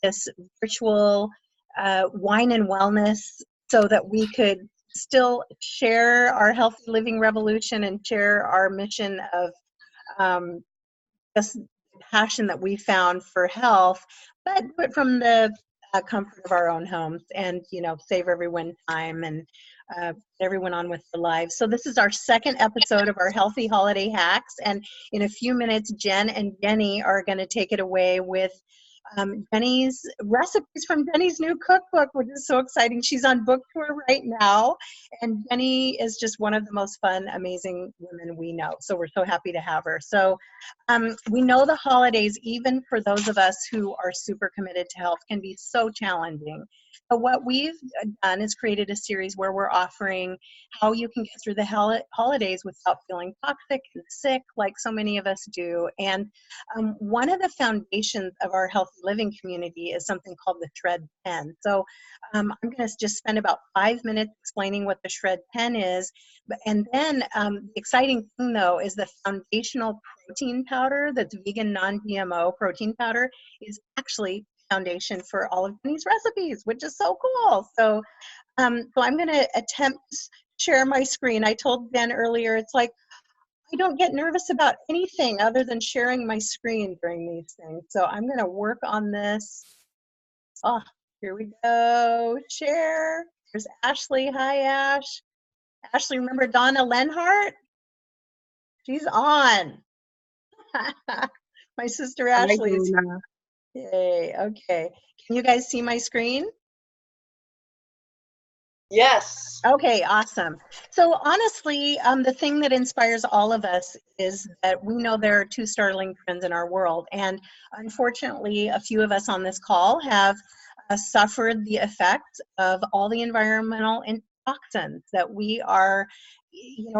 this virtual wine and wellness so that we could still share our healthy living revolution and share our mission of just passion that we found for health, but do it from the comfort of our own homes and, save everyone time and everyone on with their lives. So this is our second episode of our Healthy Holiday Hacks. And in a few minutes, Jen and Jenny are going to take it away with Jenny's recipes from Jenny's new cookbook, which is so exciting. She's on book tour right now, and Jenny is just one of the most fun, amazing women we know. So we're so happy to have her. So we know the holidays, even for those of us who are super committed to health, can be so challenging. So what we've done is created a series where we're offering how you can get through the holidays without feeling toxic and sick like so many of us do. And one of the foundations of our healthy living community is something called the Shred Pen. So I'm going to just spend about 5 minutes explaining what the Shred Pen is. And then the exciting thing, though, is the foundational protein powder, that's vegan, non-GMO protein powder, is actually foundation for all of Jenny's recipes, which is so cool. So I'm going to attempt to share my screen. I told Ben earlier, it's like, I don't get nervous about anything other than sharing my screen during these things. So I'm going to work on this. Oh, here we go. Share. There's Ashley. Hi, Ash. Ashley, remember Donna Lenhart? She's on. My sister Ashley. Yay. Okay. Can you guys see my screen? Yes. Okay, awesome. So honestly, the thing that inspires all of us is that we know there are two startling trends in our world. And unfortunately, a few of us on this call have suffered the effects of all the environmental toxins that we are,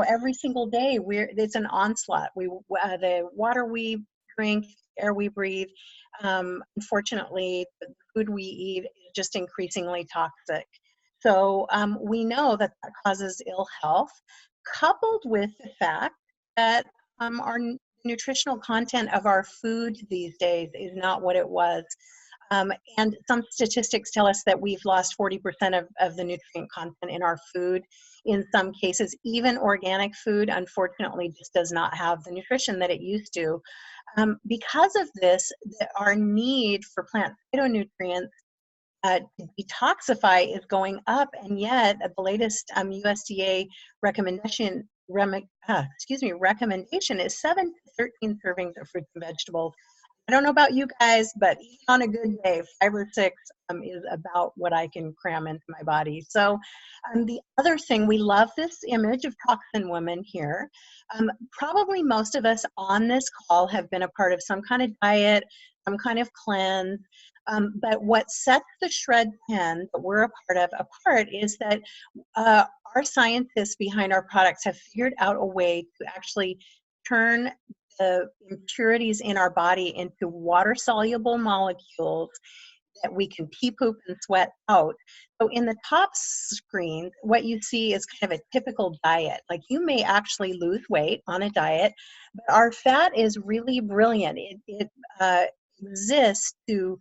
every single day, it's an onslaught. The water we drink, air we breathe, unfortunately, the food we eat is just increasingly toxic. So we know that causes ill health, coupled with the fact that our nutritional content of our food these days is not what it was. And some statistics tell us that we've lost 40% of the nutrient content in our food. In some cases, even organic food, unfortunately, just does not have the nutrition that it used to. Because of this, our need for plant phytonutrients to detoxify is going up, and yet the latest USDA recommendation is 7 to 13 servings of fruits and vegetables. I don't know about you guys, but even on a good day, 5 or 6 is about what I can cram into my body. So the other thing, we love this image of Toxin Woman here. Probably most of us on this call have been a part of some kind of diet, some kind of cleanse. But what sets the Shred Pen that we're a part of apart is that our scientists behind our products have figured out a way to actually turn the impurities in our body into water-soluble molecules that we can pee, poop, and sweat out. So in the top screen, what you see is kind of a typical diet. Like, you may actually lose weight on a diet, but our fat is really brilliant. It exists to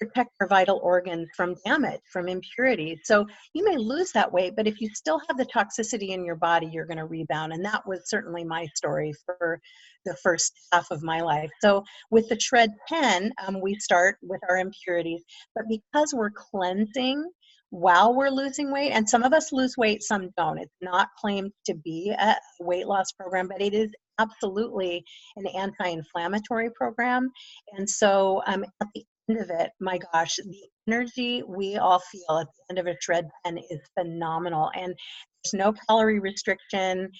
protect our vital organs from damage, from impurities. So you may lose that weight, but if you still have the toxicity in your body, you're going to rebound. And that was certainly my story for the first half of my life. So with the Shred Pen, we start with our impurities, but because we're cleansing while we're losing weight, and some of us lose weight, some don't. It's not claimed to be a weight loss program, but it is absolutely an anti-inflammatory program. And so at the end of it, my gosh, the energy we all feel at the end of a Shred Pen is phenomenal. And there's no calorie restriction,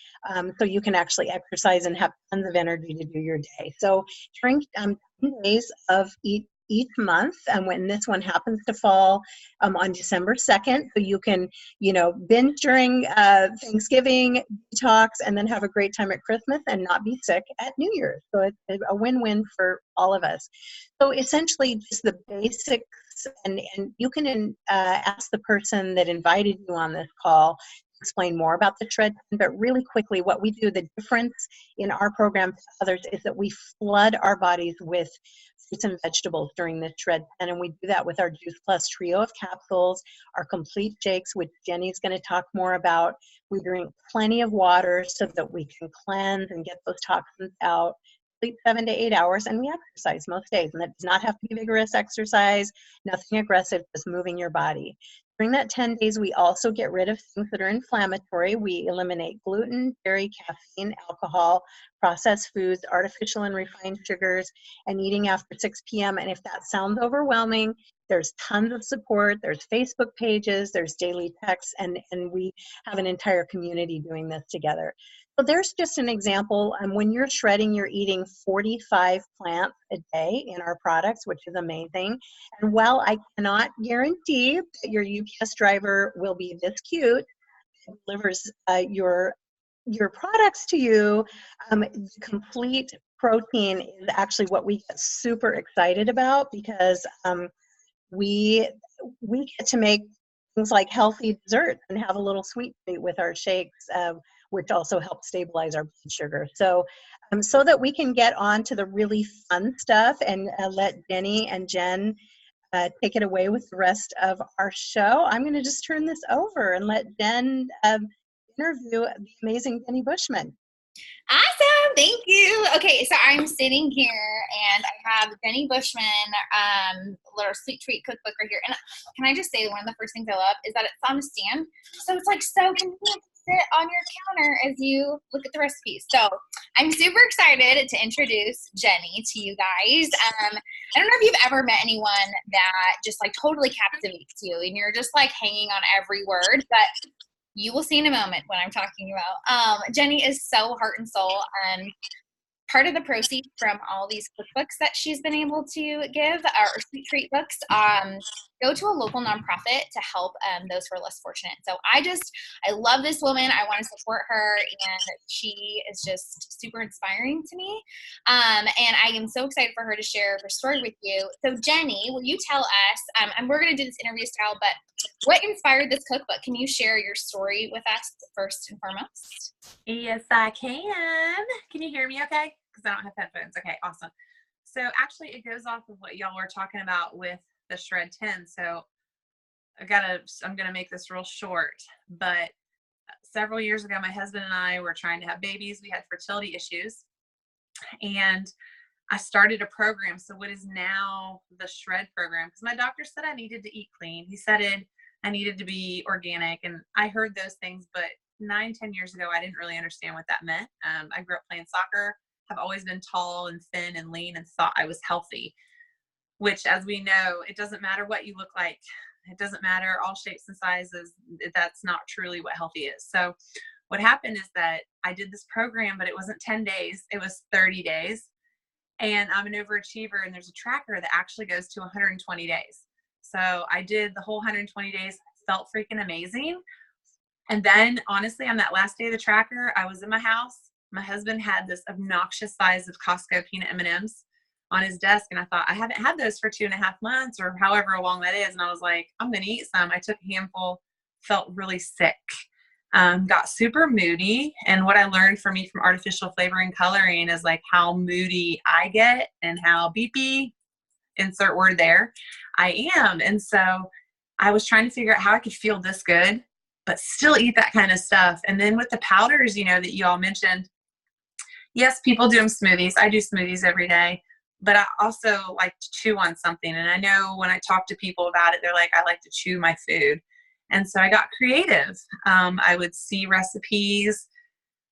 so you can actually exercise and have tons of energy to do your day. So during 10 days of each month, and when this one happens to fall on December 2nd, so you can, binge during Thanksgiving, detox, and then have a great time at Christmas and not be sick at New Year's. So it's a win-win for all of us. So essentially, just the basics, and you can ask the person that invited you on this call explain more about the Shred 10, but really quickly, what we do, the difference in our program to others is that we flood our bodies with fruits and vegetables during the Shred 10, and we do that with our Juice Plus trio of capsules, our complete shakes, which Jenny's going to talk more about. We drink plenty of water so that we can cleanse and get those toxins out. Sleep 7 to 8 hours, and we exercise most days. And that does not have to be vigorous exercise, nothing aggressive, just moving your body. During that 10 days, we also get rid of things that are inflammatory. We eliminate gluten, dairy, caffeine, alcohol, processed foods, artificial and refined sugars, and eating after 6 p.m. And if that sounds overwhelming, there's tons of support. There's Facebook pages, there's daily texts, and we have an entire community doing this together. So there's just an example. When you're shredding, you're eating 45 plants a day in our products, which is amazing. And while I cannot guarantee that your UPS driver will be this cute, and delivers your products to you, complete protein is actually what we get super excited about, because we get to make things like healthy desserts and have a little sweet treat with our shakes, which also helps stabilize our blood sugar. So, so that we can get on to the really fun stuff and let Jenny and Jen take it away with the rest of our show, I'm going to just turn this over and let Jen interview the amazing Jenny Bushman. Awesome. Thank you. Okay, so I'm sitting here and I have Jenny Bushman, little sweet treat cookbook right here. And can I just say, one of the first things I love is that it's on a stand. So it's like so convenient to sit on your counter as you look at the recipes. So I'm super excited to introduce Jenny to you guys. I don't know if you've ever met anyone that just like totally captivates you and you're just like hanging on every word, but you will see in a moment what I'm talking about. Jenny is so heart and soul, and part of the proceeds from all these cookbooks that she's been able to give, or sweet treat books, go to a local nonprofit to help those who are less fortunate. So I love this woman. I want to support her, and she is just super inspiring to me. And I am so excited for her to share her story with you. So Jenny, will you tell us, and we're going to do this interview style, but what inspired this cookbook? Can you share your story with us first and foremost? Yes, I can. Can you hear me okay? Because I don't have headphones. Okay, awesome. So actually it goes off of what y'all were talking about with the Shred 10. So I'm going to make this real short, but several years ago, my husband and I were trying to have babies. We had fertility issues, and I started a program. So what is now the Shred program? Because my doctor said I needed to eat clean. He said I needed to be organic, and I heard those things, but 9-10 years ago, I didn't really understand what that meant. I grew up playing soccer, have always been tall and thin and lean, and thought I was healthy, which, as we know, it doesn't matter what you look like. It doesn't matter all shapes and sizes. That's not truly what healthy is. So what happened is that I did this program, but it wasn't 10 days. It was 30 days. And I'm an overachiever, and there's a tracker that actually goes to 120 days. So I did the whole 120 days, felt freaking amazing. And then honestly, on that last day of the tracker, I was in my house. My husband had this obnoxious size of Costco peanut M&Ms on his desk. And I thought, I haven't had those for 2.5 months or however long that is. And I was like, I'm going to eat some. I took a handful, felt really sick, got super moody. And what I learned from artificial flavoring coloring is like how moody I get and how beepy, insert word there, I am. And so I was trying to figure out how I could feel this good, but still eat that kind of stuff. And then with the powders, that you all mentioned, yes, people do them smoothies. I do smoothies every day, but I also like to chew on something. And I know when I talk to people about it, they're like, I like to chew my food. And so I got creative. I would see recipes,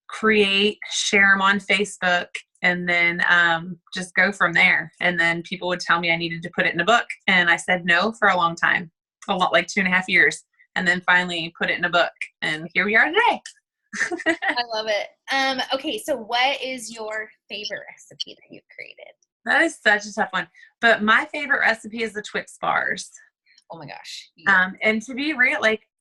create, share them on Facebook, and then just go from there. And then people would tell me I needed to put it in a book. And I said no for a long time, like 2.5 years. And then finally put it in a book. And here we are today. I love it. Okay, so what is your favorite recipe that you've created? That is such a tough one. But my favorite recipe is the Twix bars. Oh my gosh. Yeah. And to be real,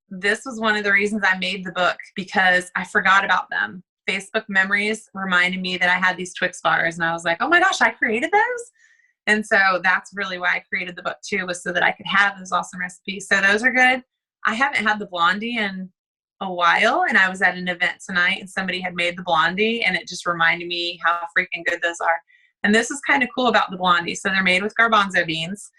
this was one of the reasons I made the book, because I forgot about them. Facebook memories reminded me that I had these Twix bars, and I was like, oh my gosh, I created those. And so that's really why I created the book too, was so that I could have those awesome recipes. So those are good. I haven't had the Blondie in a while, and I was at an event tonight and somebody had made the blondie, and it just reminded me how freaking good those are. And this is kind of cool about the blondie. So they're made with garbanzo beans.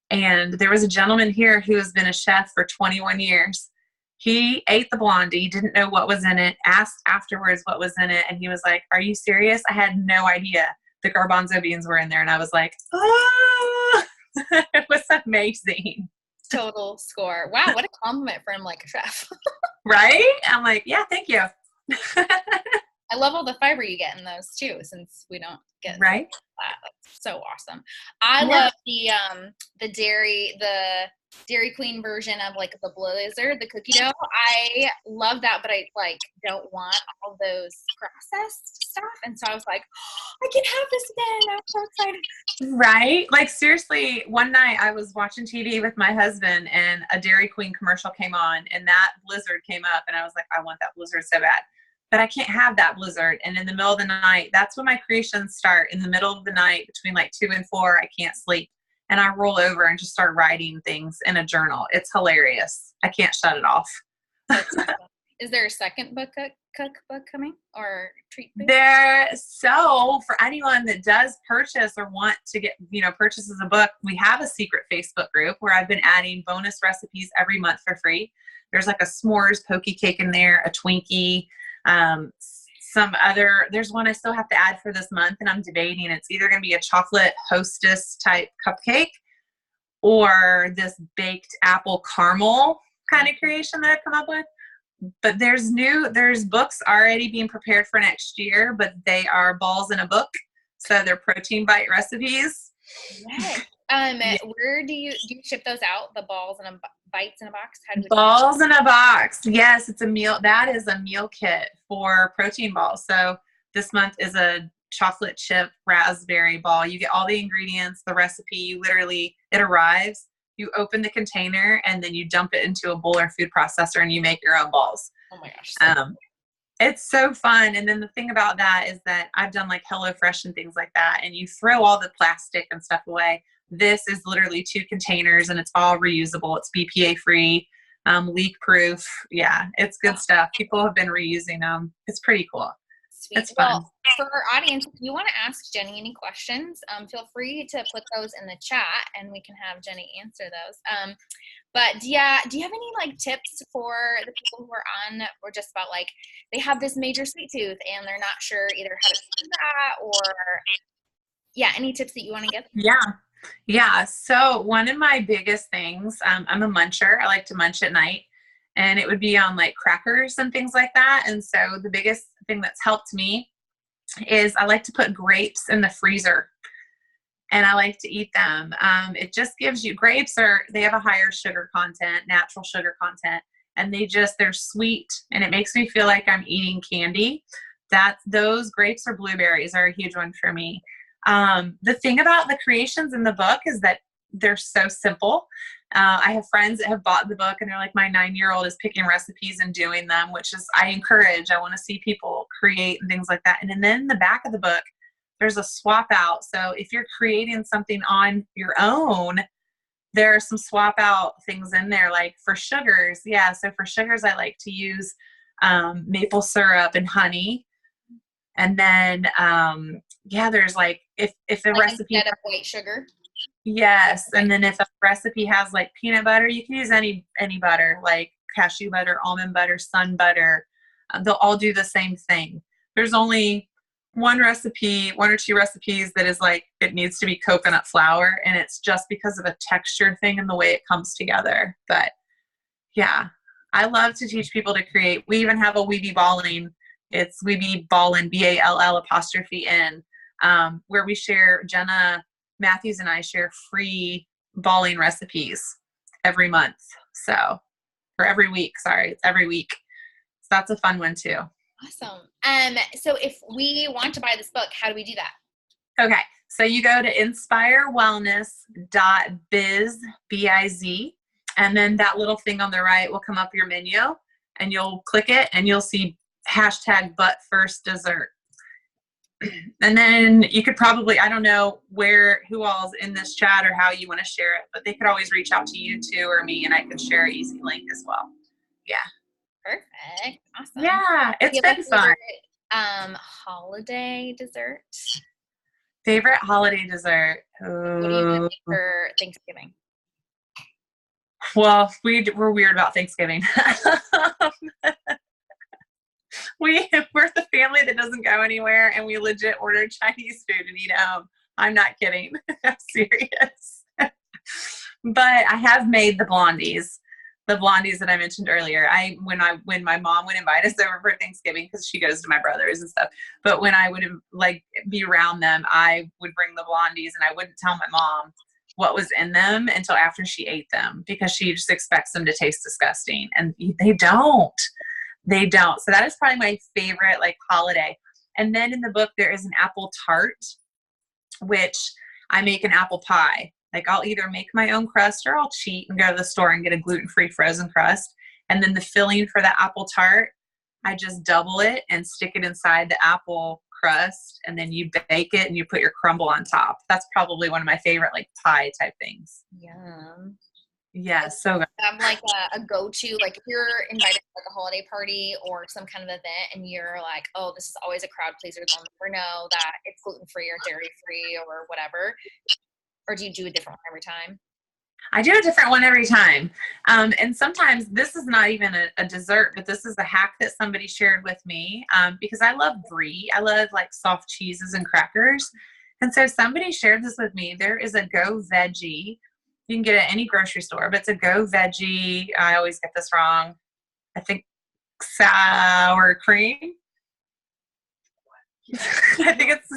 And there was a gentleman here who has been a chef for 21 years. He ate the blondie, didn't know what was in it, asked afterwards what was in it, and he was like, "Are you serious? I had no idea the garbanzo beans were in there." And I was like, "Oh," it was amazing. Total score. Wow, what a compliment from like a chef. Right? I'm like, yeah, thank you. I love all the fiber you get in those too, since we don't get right. that. That's so awesome. I love the Dairy Queen version of like the Blizzard, the cookie dough. I love that, but I like don't want all those processed stuff. And so I was like, oh, I can have this again. I'm so excited. Right? Like seriously, one night I was watching TV with my husband and a Dairy Queen commercial came on and that Blizzard came up and I was like, I want that Blizzard so bad. But I can't have that Blizzard. And in the middle of the night, that's when my creations start. In the middle of the night, between like 2 and 4, I can't sleep. And I roll over and just start writing things in a journal. It's hilarious. I can't shut it off. Is there a second cookbook coming or treat book? So for anyone that does purchase or want to get, purchases a book, we have a secret Facebook group where I've been adding bonus recipes every month for free. There's like a s'mores pokey cake in there, a Twinkie, there's one I still have to add for this month and I'm debating. It's either going to be a chocolate hostess type cupcake or this baked apple caramel kind of creation that I've come up with. But there's books already being prepared for next year, but they are balls in a book. So they're protein bite recipes. Yes. Where do you ship those out? The balls and bites in a box? How do we balls in a box. Yes, it's a meal. That is a meal kit for protein balls. So this month is a chocolate chip raspberry ball. You get all the ingredients, the recipe. It arrives. You open the container and then you dump it into a bowl or food processor and you make your own balls. Oh my gosh. It's so fun. And then the thing about that is that I've done like HelloFresh and things like that. And you throw all the plastic and stuff away. This is literally 2 containers and it's all reusable. It's BPA free, leak proof. Yeah, it's good stuff. People have been reusing them. It's pretty cool. Sweet. It's fun. Well, for our audience, if you want to ask Jenny any questions, feel free to put those in the chat and we can have Jenny answer those. But do you have any like tips for the people who are on or just about like they have this major sweet tooth and they're not sure either how to do that or any tips that you want to give? Yeah. So one of my biggest things, I'm a muncher. I like to munch at night and it would be on like crackers and things like that. And so the biggest thing that's helped me is I like to put grapes in the freezer and I like to eat them. It just gives you they have a higher sugar content, natural sugar content, and they're sweet and it makes me feel like I'm eating candy. Those grapes or blueberries are a huge one for me. The thing about the creations in the book is that they're so simple. I have friends that have bought the book and they're like, my 9-year-old is picking recipes and doing them, which is, I encourage. I want to see people create and things like that. And then in the back of the book, there's a swap out. So if you're creating something on your own, there are some swap out things in there, like for sugars. Yeah. So for sugars, I like to use, maple syrup and honey. And then, there's like, if a recipe instead of white sugar. Yes. And then if a recipe has like peanut butter, you can use any butter, like cashew butter, almond butter, sun butter. They'll all do the same thing. There's only one or 2 recipes that is like, it needs to be coconut flour. And it's just because of a texture thing and the way it comes together. But yeah, I love to teach people to create. We even have a Weeby Balling. It's Weeby Ballin, BALL''N, where we share, Jenna Matthews and I share free balling recipes every month. Or every week. Sorry, it's every week. So that's a fun one too. Awesome. So if we want to buy this book, how do we do that? Okay. So you go to inspirewellness.biz, B-I-Z, and then that little thing on the right will come up your menu and you'll click it and you'll see #ButFirstDessert. And then you could probably, I don't know who all's in this chat or how you want to share it, but they could always reach out to you too or me and I could share an easy link as well. Yeah. Perfect. Awesome. Yeah, Do it's you have been a fun. favorite holiday dessert? Favorite holiday dessert? What do you Ooh. make for Thanksgiving? Well, we're weird about Thanksgiving. We're the family that doesn't go anywhere, and we legit order Chinese food and eat at home. I'm not kidding. I'm serious. But I have made the blondies that I mentioned earlier. When my mom would invite us over for Thanksgiving, because she goes to my brothers and stuff. But when I would like be around them, I would bring the blondies, and I wouldn't tell my mom what was in them until after she ate them, because she just expects them to taste disgusting, and they don't. They don't. So that is probably my favorite like holiday. And then in the book there is an apple tart, which I make an apple pie. Like I'll either make my own crust or I'll cheat and go to the store and get a gluten-free frozen crust. And then the filling for the apple tart, I just double it and stick it inside the apple crust, and then you bake it and you put your crumble on top. That's probably one of my favorite like pie type things. Yum. Yeah, so good. Have like a go-to, like if you're invited to like a holiday party or some kind of event and you're like, oh, this is always a crowd pleaser, they'll never know that it's gluten-free or dairy-free or whatever, or do you do a different one every time? I do a different one every time. And sometimes this is not even a dessert, but this is a hack that somebody shared with me, because I love brie. I love like soft cheeses and crackers. And so somebody shared this with me. There is a Go Veggie. You can get it at any grocery store, but it's a Go Veggie. I always get this wrong. I think sour cream. I think it's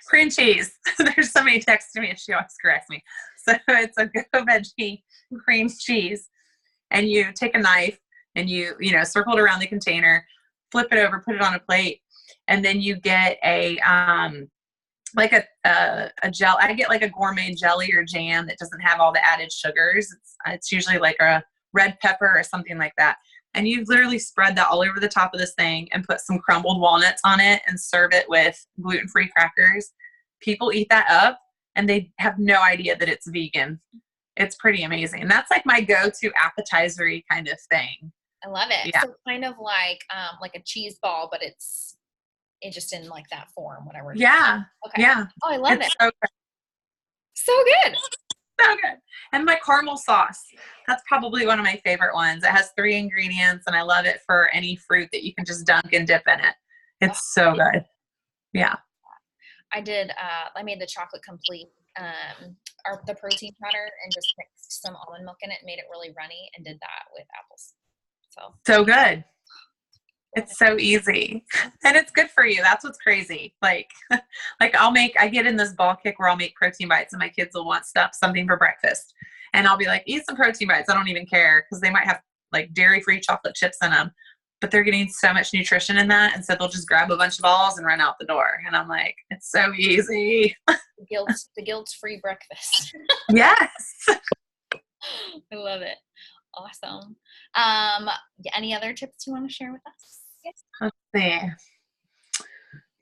cream cheese. There's somebody texting me and she always corrects me. So it's a Go Veggie cream cheese. And you take a knife and you circle it around the container, flip it over, put it on a plate. And then you get a gel. I get like a gourmet jelly or jam that doesn't have all the added sugars. It's usually like a red pepper or something like that. And you literally spread that all over the top of this thing and put some crumbled walnuts on it and serve it with gluten-free crackers. People eat that up and they have no idea that it's vegan. It's pretty amazing. And that's like my go-to appetizer-y kind of thing. I love it. Yeah. So kind of like a cheese ball, but it's just in like that form, whatever. Yeah. Okay. Yeah. Oh, I love It's it. so good. So good. So good. And my caramel sauce. That's probably one of my favorite ones. It has 3 ingredients and I love it for any fruit that you can just dunk and dip in it. It's so good. Yeah. I made the chocolate complete, or the protein powder, and just mixed some almond milk in it and made it really runny and did that with apples. So good. It's so easy and it's good for you. That's what's crazy. Like I get in this ball kick where I'll make protein bites and my kids will want something for breakfast. And I'll be like, eat some protein bites. I don't even care, because they might have like dairy-free chocolate chips in them, but they're getting so much nutrition in that. And so they'll just grab a bunch of balls and run out the door. And I'm like, it's so easy. The guilt-free breakfast. Yes. I love it. Awesome. Any other tips you want to share with us? Let's see.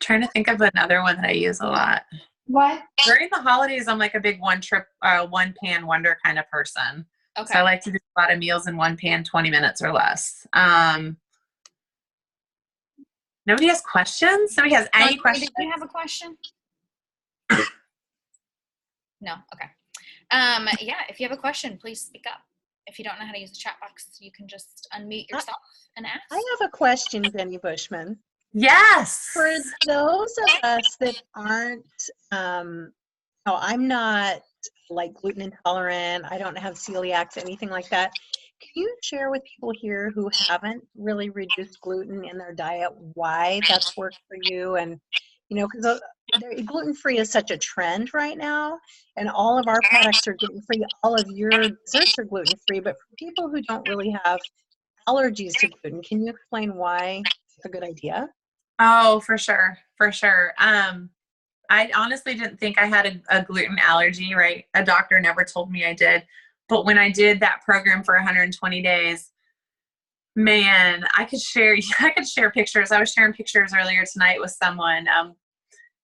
Trying to think of another one that I use a lot. What? During the holidays, I'm like a big one pan wonder kind of person. Okay. So I like to do a lot of meals in one pan, 20 minutes or less. Nobody has questions? Nobody has any questions? Did you have a question? No? Okay. Yeah, if you have a question, please speak up. If you don't know how to use the chat box, you can just unmute yourself and ask. I have a question, Jenny Bushman. Yes. For those of us that aren't, I'm not like gluten intolerant, I don't have celiac, anything like that. Can you share with people here who haven't really reduced gluten in their diet why that's worked for you? And, because gluten-free is such a trend right now, and all of our products are gluten-free. All of your desserts are gluten-free, but for people who don't really have allergies to gluten, can you explain why it's a good idea? Oh, for sure. For sure. I honestly didn't think I had a gluten allergy, right? A doctor never told me I did. But when I did that program for 120 days, man, I could share pictures. I was sharing pictures earlier tonight with someone,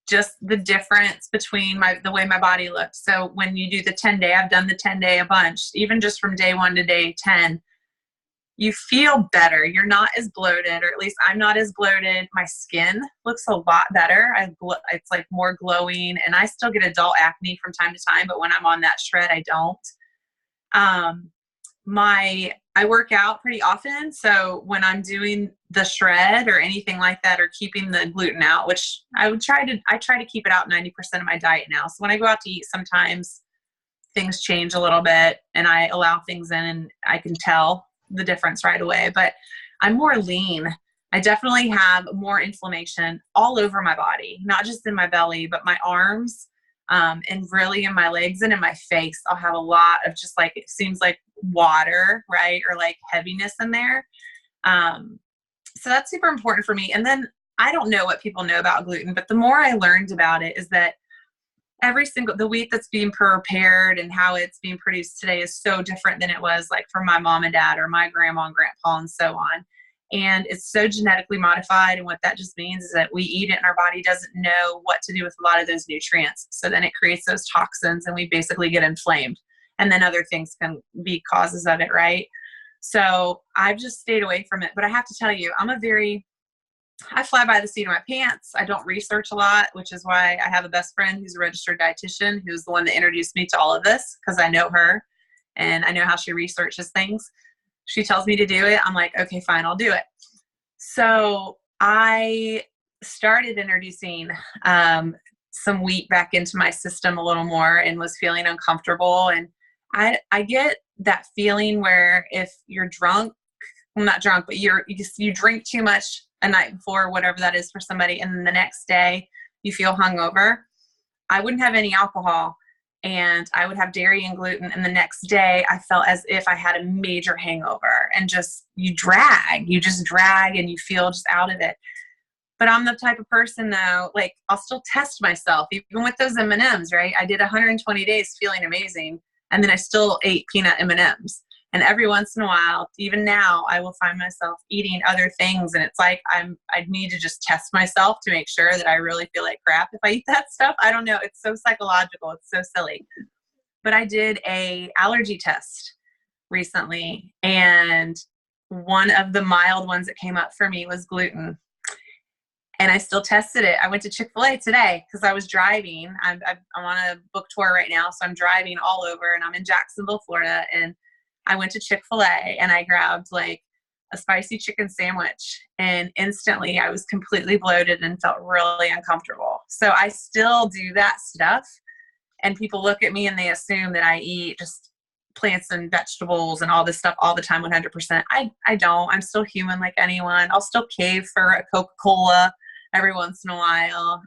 just the difference between the way my body looked. So when you do the 10-day, I've done the 10-day a bunch, even just from day 1 to day 10, you feel better. You're not as bloated, or at least I'm not as bloated. My skin looks a lot better. It's like more glowing, and I still get adult acne from time to time, but when I'm on that shred, I don't. I work out pretty often. So when I'm doing the shred or anything like that, or keeping the gluten out, which I try to keep it out 90% of my diet now. So when I go out to eat, sometimes things change a little bit and I allow things in and I can tell the difference right away, but I'm more lean. I definitely have more inflammation all over my body, not just in my belly, but my arms, and really in my legs and in my face. I'll have a lot of just like, it seems like water, right? Or like heaviness in there. So that's super important for me. And then I don't know what people know about gluten, but the more I learned about it is that the wheat that's being prepared and how it's being produced today is so different than it was like for my mom and dad or my grandma and grandpa and so on. And it's so genetically modified. And what that just means is that we eat it and our body doesn't know what to do with a lot of those nutrients. So then it creates those toxins and we basically get inflamed. And then other things can be causes of it, right? So I've just stayed away from it. But I have to tell you, I fly by the seat of my pants. I don't research a lot, which is why I have a best friend who's a registered dietitian, who's the one that introduced me to all of this, because I know her and I know how she researches things. She tells me to do it. I'm like, okay, fine, I'll do it. So I started introducing some wheat back into my system a little more and was feeling uncomfortable. And I get that feeling where if you're drunk, well, not drunk, but you drink too much a night before, whatever that is for somebody, and then the next day you feel hungover. I wouldn't have any alcohol and I would have dairy and gluten, and the next day I felt as if I had a major hangover, and you just drag and you feel just out of it. But I'm the type of person though, like I'll still test myself, even with those M&Ms, right? I did 120 days feeling amazing, and then I still ate peanut M&Ms. And every once in a while, even now, I will find myself eating other things. And it's like, I need to just test myself to make sure that I really feel like crap if I eat that stuff. I don't know. It's so psychological. It's so silly. But I did a allergy test recently. And one of the mild ones that came up for me was gluten. And I still tested it. I went to Chick-fil-A today because I was driving. I'm on a book tour right now. So I'm driving all over, and I'm in Jacksonville, Florida. And I went to Chick-fil-A and I grabbed like a spicy chicken sandwich, and instantly I was completely bloated and felt really uncomfortable. So I still do that stuff, and people look at me and they assume that I eat just plants and vegetables and all this stuff all the time, 100%. I don't. I'm still human like anyone. I'll still cave for a Coca-Cola every once in a while.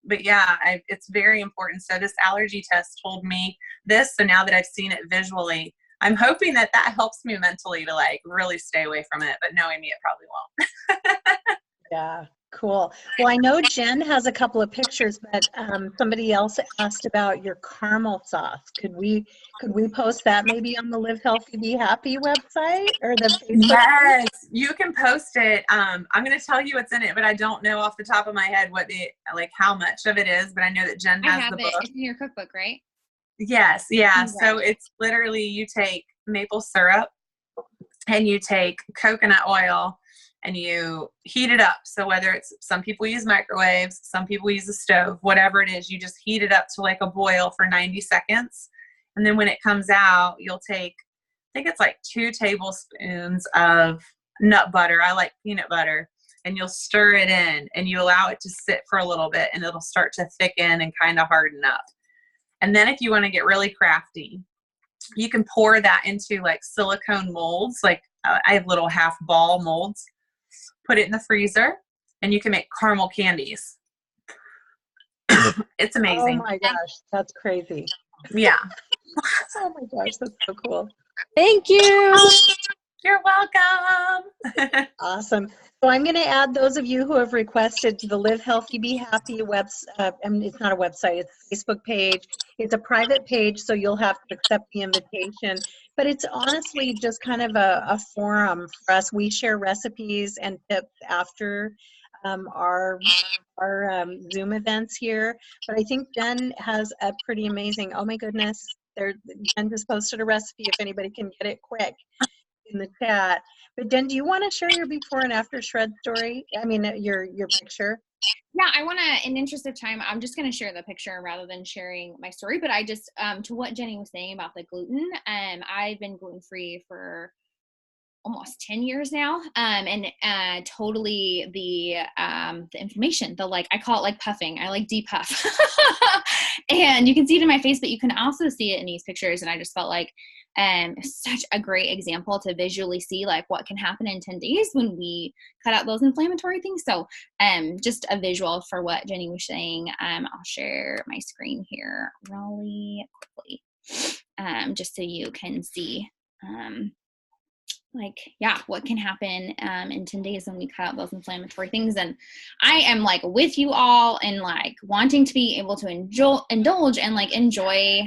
But yeah, it's very important. So this allergy test told me this. So now that I've seen it visually, I'm hoping that helps me mentally to like really stay away from it, but knowing me, it probably won't. Yeah, cool. Well, I know Jen has a couple of pictures, but somebody else asked about your caramel sauce. Could we post that maybe on the Live Healthy Be Happy website or the Facebook Yes, page? you can post it. I'm going to tell you what's in it, but I don't know off the top of my head how much of it is, but I know that Jen has the book. It's in your cookbook, right? Yes. Yeah. Okay. So it's literally, you take maple syrup and you take coconut oil and you heat it up. So whether some people use microwaves, some people use a stove, whatever it is, you just heat it up to like a boil for 90 seconds. And then when it comes out, you'll take, I think it's like 2 tablespoons of nut butter. I like peanut butter. And you'll stir it in and you allow it to sit for a little bit, and it'll start to thicken and kind of harden up. And then if you want to get really crafty, you can pour that into like silicone molds. Like I have little half ball molds, put it in the freezer, and you can make caramel candies. It's amazing. Oh my gosh, that's crazy. Yeah. Oh my gosh, that's so cool. Thank you. You're welcome. Awesome. So I'm going to add those of you who have requested to the Live Healthy Be Happy website. It's not a website, it's a Facebook page. It's a private page, so you'll have to accept the invitation. But it's honestly just kind of a forum for us. We share recipes and tips after our Zoom events here. But I think Jen has a pretty amazing, oh my goodness, Jen just posted a recipe if anybody can get it quick. in the chat. But Jen, do you want to share your before and after shred story? I mean, your picture. Yeah, I want to, in the interest of time, I'm just going to share the picture rather than sharing my story. But I just, to what Jenny was saying about the gluten, I've been gluten free for almost 10 years now. And totally the inflammation, I call it like puffing. I like depuff. And you can see it in my face, but you can also see it in these pictures. And I just felt like such a great example to visually see like what can happen in 10 days when we cut out those inflammatory things. So just a visual for what Jenny was saying. I'll share my screen here really quickly, just so you can see what can happen in 10 days when we cut out those inflammatory things. And I am like with you all and like wanting to be able to indulge and like enjoy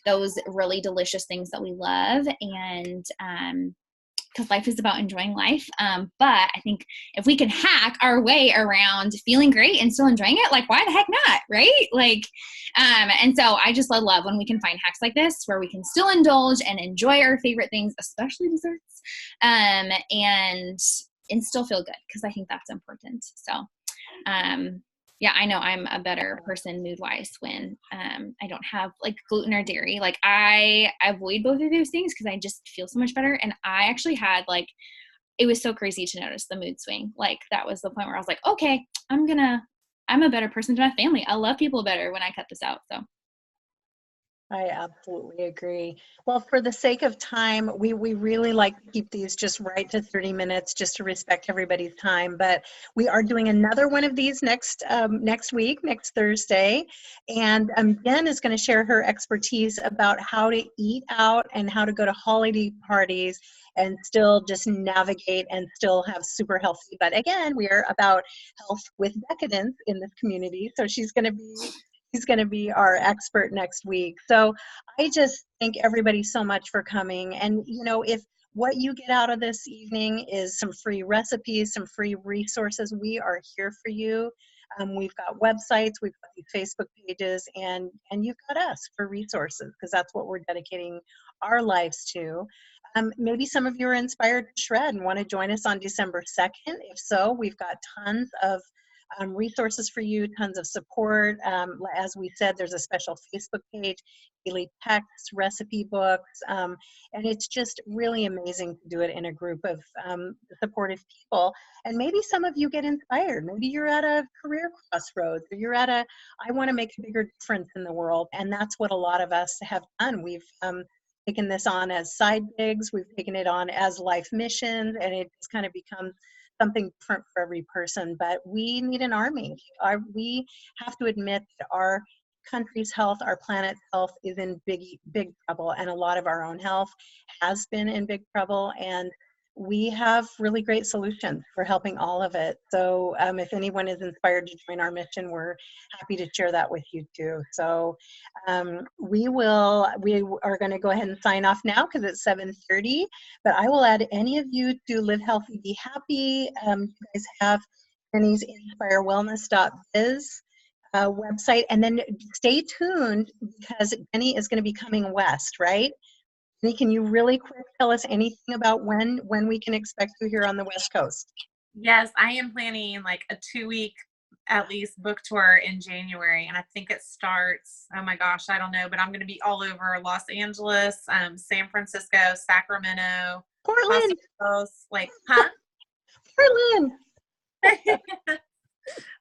those really delicious things that we love. And because life is about enjoying life. But I think if we can hack our way around feeling great and still enjoying it, like why the heck not, right? And so I just love when we can find hacks like this where we can still indulge and enjoy our favorite things, especially desserts, and still feel good, because I think that's important. So yeah, I know I'm a better person mood-wise when I don't have like gluten or dairy. Like I avoid both of those things because I just feel so much better. And I actually had it was so crazy to notice the mood swing. Like that was the point where I was like, okay, I'm a better person to my family. I love people better when I cut this out. So I absolutely agree. Well, for the sake of time, we really like to keep these just right to 30 minutes just to respect everybody's time. But we are doing another one of these next week, next Thursday. And Jen is going to share her expertise about how to eat out and how to go to holiday parties and still just navigate and still have super healthy. But again, we are about health with decadence in this community. So she's going to be our expert next week. So I just thank everybody so much for coming. And, if what you get out of this evening is some free recipes, some free resources, we are here for you. We've got websites, we've got these Facebook pages, and you've got us for resources, because that's what we're dedicating our lives to. Maybe some of you are inspired to shred and want to join us on December 2nd. If so, we've got tons of resources for you, tons of support. As we said, there's a special Facebook page, daily texts, recipe books, and it's just really amazing to do it in a group of supportive people. And maybe some of you get inspired. Maybe you're at a career crossroads, or you're at I want to make a bigger difference in the world. And that's what a lot of us have done. We've taken this on as side gigs, we've taken it on as life missions, and it's kind of become something different for every person. But we need an army. We have to admit that our country's health, our planet's health is in big trouble, and a lot of our own health has been in big trouble, and we have really great solutions for helping all of it. So if anyone is inspired to join our mission, we're happy to share that with you too. So we are going to go ahead and sign off now because it's 7:30, but I will add any of you to Live Healthy, Be Happy. You guys have Jenny's inspirewellness.biz website, and then stay tuned because Jenny is going to be coming west, right? Jenny, can you really quick tell us anything about when we can expect you here on the West Coast? Yes, I am planning like a 2-week at least book tour in January, and I think it starts, oh my gosh, I don't know, but I'm going to be all over Los Angeles, San Francisco, Sacramento, Portland. Portland.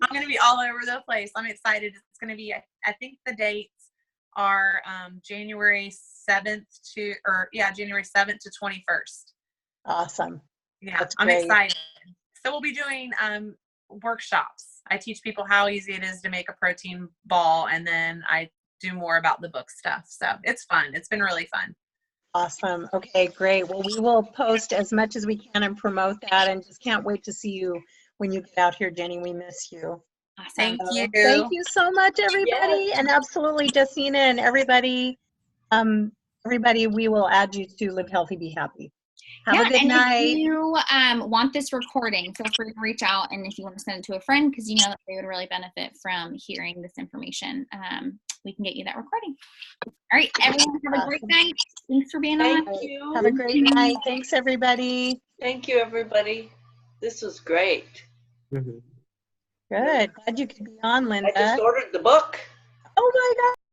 I'm going to be all over the place. I'm excited. It's going to be, I think the dates are January 7th to 21st. Awesome. Yeah, That's I'm great. excited. So we'll be doing workshops. I teach people how easy it is to make a protein ball, and then I do more about the book stuff. So it's fun. It's been really fun. Awesome. Okay, great. Well, we will post as much as we can and promote that, and just can't wait to see you when you get out here, Jenny. We miss you. awesome. Thank you. Thank you so much, everybody. Yes. And absolutely, Jessina and everybody, we will add you to Live Healthy, Be Happy. Have a good night. If you want this recording, feel free to reach out, and if you want to send it to a friend because you know that they would really benefit from hearing this information, we can get you that recording. All right, everyone, have a great night. Thanks for being on. Thank you. Have a great night. Thanks, everybody. Thank you, everybody. This was great. Good. Glad you could be on, I Linda. just ordered the book. Oh my God.